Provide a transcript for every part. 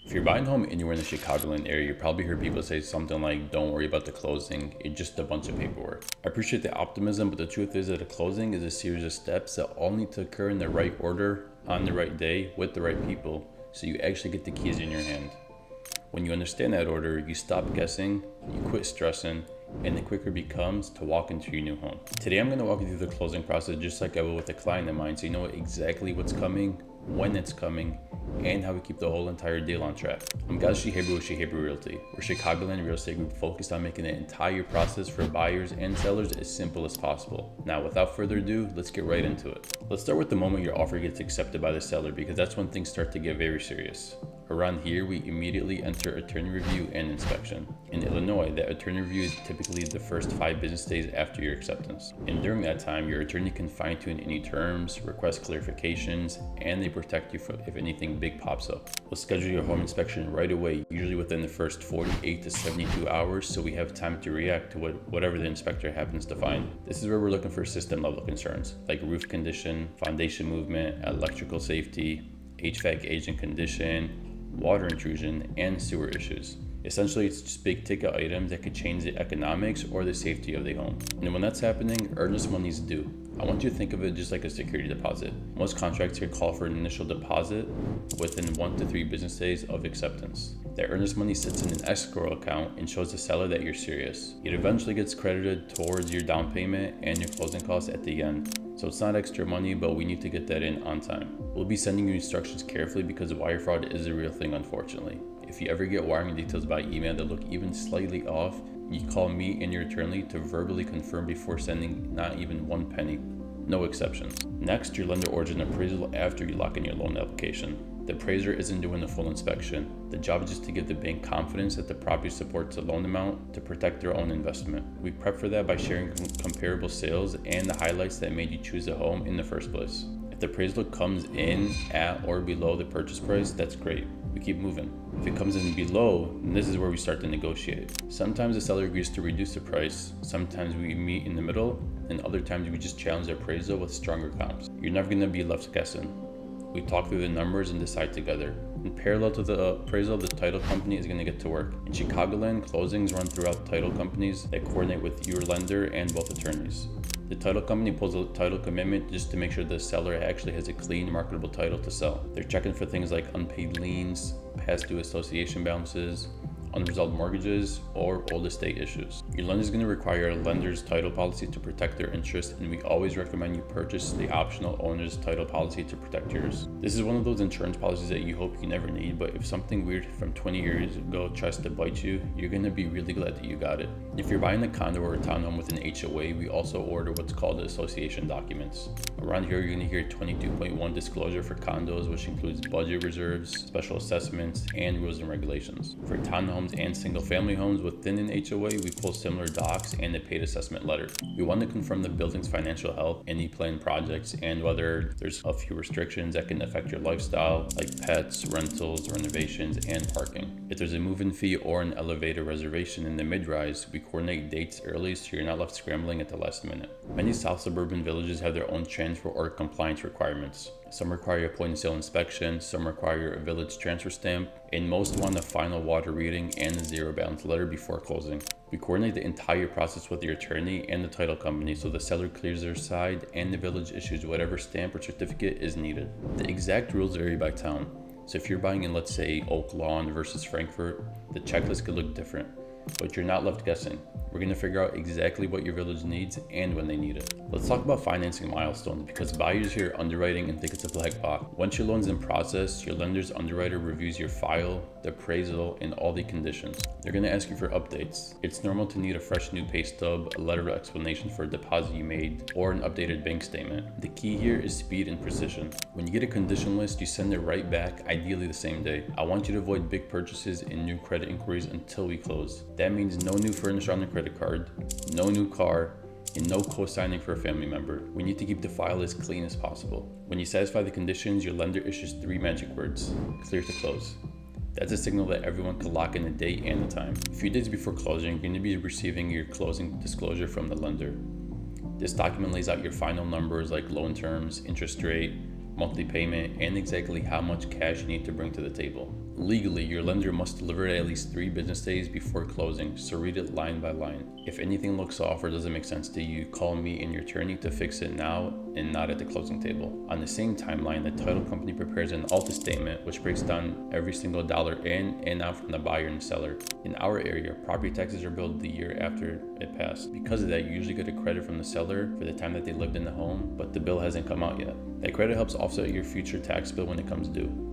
If you're buying a home anywhere in the Chicagoland area, you probably heard people say something like, don't worry about the closing, it's just a bunch of paperwork. I appreciate the optimism, but the truth is that a closing is a series of steps that all need to occur in the right order, on the right day, with the right people, so you actually get the keys in your hand. When you understand that order, you stop guessing, you quit stressing, and the quicker it becomes to walk into your new home. Today I'm going to walk you through the closing process just like I will with a client of mine, so you know exactly what's coming, when it's coming, and how we keep the whole entire deal on track. I'm Gaz Shihebru with Shihebru Realty. We're Chicagoland real estate group focused on making the entire process for buyers and sellers as simple as possible. Now, without further ado, let's get right into it. Let's start with the moment your offer gets accepted by the seller, because that's when things start to get very serious. Around here, we immediately enter attorney review and inspection. In Illinois, that attorney review is typically the first 5 business days after your acceptance. And during that time, your attorney can fine-tune any terms, request clarifications, and they protect you if anything big pops up. We'll schedule your home inspection right away, usually within the first 48 to 72 hours, so we have time to react to whatever the inspector happens to find. This is where we're looking for system level concerns, like roof condition, foundation movement, electrical safety, HVAC agent condition, water intrusion, and sewer issues. Essentially, it's just big ticket items that could change the economics or the safety of the home. And when that's happening, earnest money is due. I want you to think of it just like a security deposit. Most contracts here call for an initial deposit within 1 to 3 business days of acceptance. That earnest money sits in an escrow account and shows the seller that you're serious. It eventually gets credited towards your down payment and your closing costs at the end. So it's not extra money, but we need to get that in on time. We'll be sending you instructions carefully because wire fraud is a real thing, unfortunately. If you ever get wiring details by email that look even slightly off, you call me and your attorney to verbally confirm before sending not even 1 penny. No exceptions. Next, your lender orders an appraisal after you lock in your loan application. The appraiser isn't doing a full inspection. The job is just to give the bank confidence that the property supports the loan amount to protect their own investment. We prep for that by sharing comparable sales and the highlights that made you choose a home in the first place. If the appraisal comes in at or below the purchase price, that's great. We keep moving. If it comes in below, then this is where we start to negotiate. Sometimes the seller agrees to reduce the price, sometimes we meet in the middle, and other times we just challenge the appraisal with stronger comps. You're never going to be left guessing. We talk through the numbers and decide together. In parallel to the appraisal, the title company is going to get to work. In Chicagoland, closings run throughout title companies that coordinate with your lender and both attorneys. The title company pulls a title commitment just to make sure the seller actually has a clean, marketable title to sell. They're checking for things like unpaid liens, past due association balances, unresolved mortgages, or old estate issues. Your lender is going to require a lender's title policy to protect their interests, and we always recommend you purchase the optional owner's title policy to protect yours. This is one of those insurance policies that you hope you never need, but if something weird from 20 years ago tries to bite you, you're going to be really glad that you got it. If you're buying a condo or a townhome with an HOA, we also order what's called association documents. Around here, you're going to hear 22.1 disclosure for condos, which includes budget reserves, special assessments, and rules and regulations. For townhomes and single-family homes within an HOA, we pull similar docs and a paid assessment letter. We want to confirm the building's financial health, any planned projects, and whether there's a few restrictions that can affect your lifestyle, like pets, rentals, renovations, and parking. If there's a move-in fee or an elevator reservation in the mid-rise, we coordinate dates early so you're not left scrambling at the last minute. Many south suburban villages have their own transfer or compliance requirements. Some require a point of sale inspection, some require a village transfer stamp, and most want a final water reading and a zero balance letter before closing. We coordinate the entire process with your attorney and the title company so the seller clears their side and the village issues whatever stamp or certificate is needed. The exact rules vary by town. So if you're buying in, let's say, Oak Lawn versus Frankfurt, the checklist could look different, but you're not left guessing. We're going to figure out exactly what your village needs and when they need it. Let's talk about financing milestones, because buyers hear underwriting and think it's a black box. Once your loan's in process, your lender's underwriter reviews your file, the appraisal, and all the conditions. They're going to ask you for updates. It's normal to need a fresh new pay stub, a letter of explanation for a deposit you made, or an updated bank statement. The key here is speed and precision. When you get a condition list, you send it right back, ideally the same day. I want you to avoid big purchases and new credit inquiries until we close. That means no new furniture on the credit card, no new car, and no co-signing for a family member. We need to keep the file as clean as possible. When you satisfy the conditions, your lender issues 3 magic words: clear to close. That's a signal that everyone can lock in the date and the time. A few days before closing, you're going to be receiving your closing disclosure from the lender. This document lays out your final numbers like loan terms, interest rate, monthly payment, and exactly how much cash you need to bring to the table. Legally, your lender must deliver it at least 3 business days before closing, so read it line by line. If anything looks off or doesn't make sense to you, call me and your attorney to fix it now and not at the closing table. On the same timeline, the title company prepares an Alta statement which breaks down every single dollar in and out from the buyer and seller. In our area, property taxes are billed the year after it passed. Because of that, you usually get a credit from the seller for the time that they lived in the home, but the bill hasn't come out yet. That credit helps offset your future tax bill when it comes due.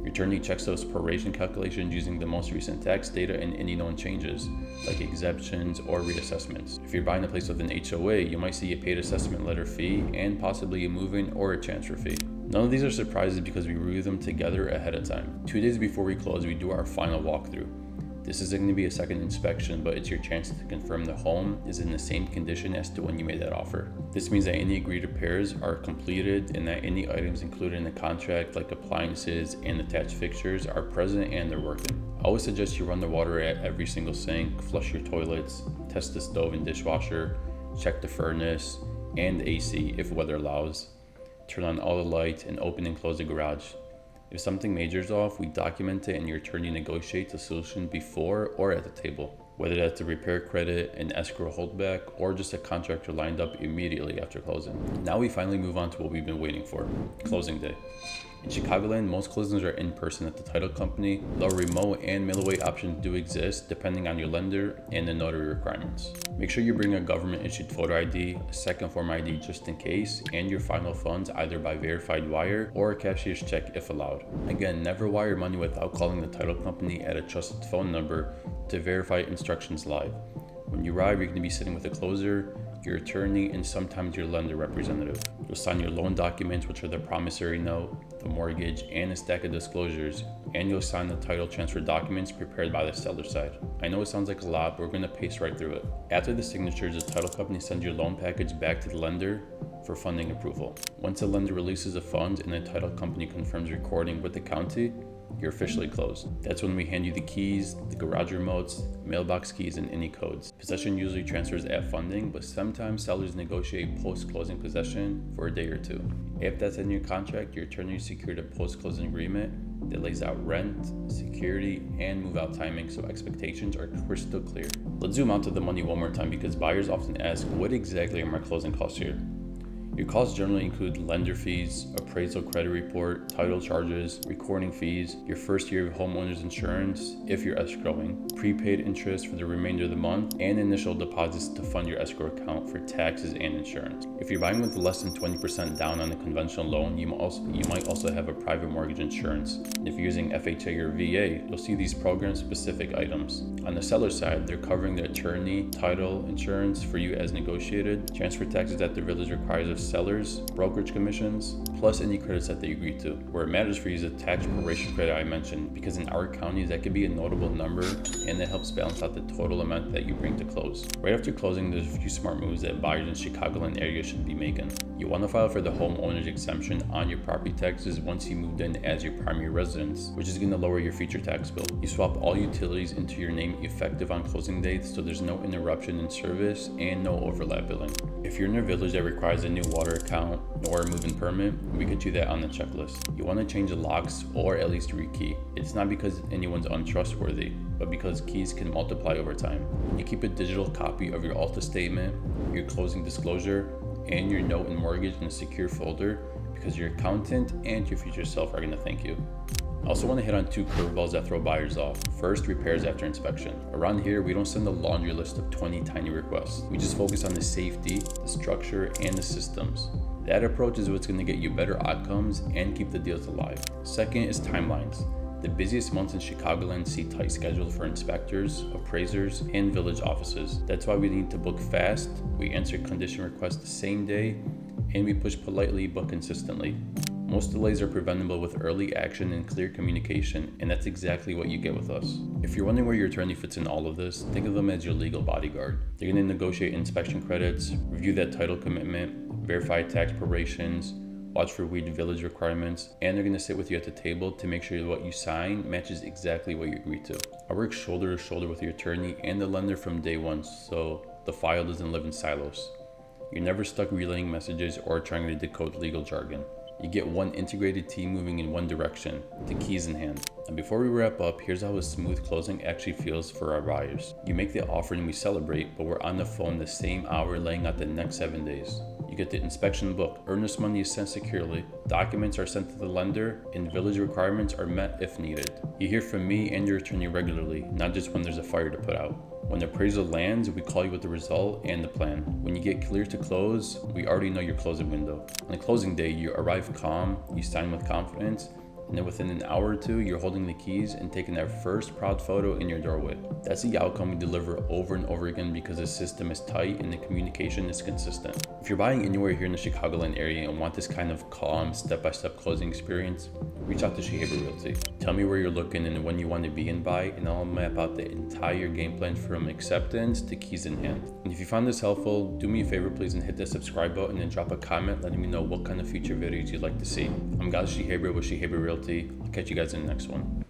Your attorney checks those proration calculations using the most recent tax data and any known changes, like exemptions or reassessments. If you're buying a place with an HOA, you might see a paid assessment letter fee and possibly a move-in or a transfer fee. None of these are surprises because we review them together ahead of time. 2 days before we close, we do our final walkthrough. This isn't going to be a second inspection, but it's your chance to confirm the home is in the same condition as to when you made that offer. This means that any agreed repairs are completed and that any items included in the contract, like appliances and attached fixtures, are present and they're working. I always suggest you run the water at every single sink, flush your toilets, test the stove and dishwasher, check the furnace and the AC if weather allows, turn on all the lights, and open and close the garage. If something major is off, we document it and your attorney negotiates a solution before or at the table. Whether that's a repair credit, an escrow holdback, or just a contractor lined up immediately after closing. Now we finally move on to what we've been waiting for, closing day. In Chicagoland, most closings are in person at the title company, though remote and mail-away options do exist depending on your lender and the notary requirements. Make sure you bring a government-issued photo ID, a second form ID just in case, and your final funds either by verified wire or a cashier's check if allowed. Again, never wire money without calling the title company at a trusted phone number to verify instructions live. When you arrive, you're going to be sitting with a closer, your attorney, and sometimes your lender representative. You'll sign your loan documents, which are the promissory note, the mortgage, and a stack of disclosures, and you'll sign the title transfer documents prepared by the seller side. I know it sounds like a lot, but we're going to pace right through it. After the signatures, the title company sends your loan package back to the lender for funding approval. Once the lender releases the funds and the title company confirms recording with the county, you're officially closed. That's when we hand you the keys, the garage remotes, mailbox keys, and any codes. Possession usually transfers at funding, but sometimes sellers negotiate post-closing possession for a day or two. If that's in your contract, your attorney secured a post-closing agreement that lays out rent, security, and move-out timing so expectations are crystal clear. Let's zoom out to the money one more time because buyers often ask, what exactly are my closing costs here? Your costs generally include lender fees, appraisal credit report, title charges, recording fees, your first year of homeowner's insurance if you're escrowing, prepaid interest for the remainder of the month, and initial deposits to fund your escrow account for taxes and insurance. If you're buying with less than 20% down on a conventional loan, you might also have a private mortgage insurance. And if you're using FHA or VA, you'll see these program-specific items. On the seller side, they're covering the attorney, title, insurance for you as negotiated, transfer taxes that the village requires of sellers, brokerage commissions, plus any credits that they agree to. Where it matters for you is the tax proration credit I mentioned, because in our counties that could be a notable number and that helps balance out the total amount that you bring to close. Right after closing, there's a few smart moves that buyers in Chicagoland area should be making. You want to file for the homeowner's exemption on your property taxes once you moved in as your primary residence, which is going to lower your future tax bill. You swap all utilities into your name effective on closing date so there's no interruption in service and no overlap billing. If you're in a village that requires a new water account or a move-in permit, we get you that on the checklist. You want to change the locks or at least rekey. It's not because anyone's untrustworthy, but because keys can multiply over time. You keep a digital copy of your Alta statement, your closing disclosure, and your note and mortgage in a secure folder because your accountant and your future self are going to thank you. I also want to hit on 2 curveballs that throw buyers off. First, repairs after inspection. Around here, we don't send a laundry list of 20 tiny requests. We just focus on the safety, the structure, and the systems. That approach is what's going to get you better outcomes and keep the deals alive. Second is timelines. The busiest months in Chicagoland see tight schedules for inspectors, appraisers, and village offices. That's why we need to book fast, we answer condition requests the same day, and we push politely but consistently. Most delays are preventable with early action and clear communication, and that's exactly what you get with us. If you're wondering where your attorney fits in all of this, think of them as your legal bodyguard. They're going to negotiate inspection credits, review that title commitment, verify tax prorations, watch for weed village requirements, and they're going to sit with you at the table to make sure that what you sign matches exactly what you agreed to. I work shoulder to shoulder with your attorney and the lender from day one, so the file doesn't live in silos. You're never stuck relaying messages or trying to decode legal jargon. You get one integrated team moving in one direction, the keys in hand. And before we wrap up, here's how a smooth closing actually feels for our buyers. You make the offer and we celebrate, but we're on the phone the same hour laying out the next 7 days. You get the inspection booked, earnest money is sent securely, documents are sent to the lender, and village requirements are met if needed. You hear from me and your attorney regularly, not just when there's a fire to put out. When the appraisal lands, we call you with the result and the plan. When you get clear to close, we already know your closing window. On the closing day, you arrive calm, you sign with confidence, and then within an hour or two, you're holding the keys and taking that first proud photo in your doorway. That's the outcome we deliver over and over again because the system is tight and the communication is consistent. If you're buying anywhere here in the Chicagoland area and want this kind of calm, step-by-step closing experience, reach out to Shehaber Realty. Tell me where you're looking and when you want to begin by, and I'll map out the entire game plan from acceptance to keys in hand. And if you found this helpful, do me a favor please and hit the subscribe button and drop a comment letting me know what kind of future videos you'd like to see. I'm Gaz Shehaber with Shehaber Realty. I'll catch you guys in the next one.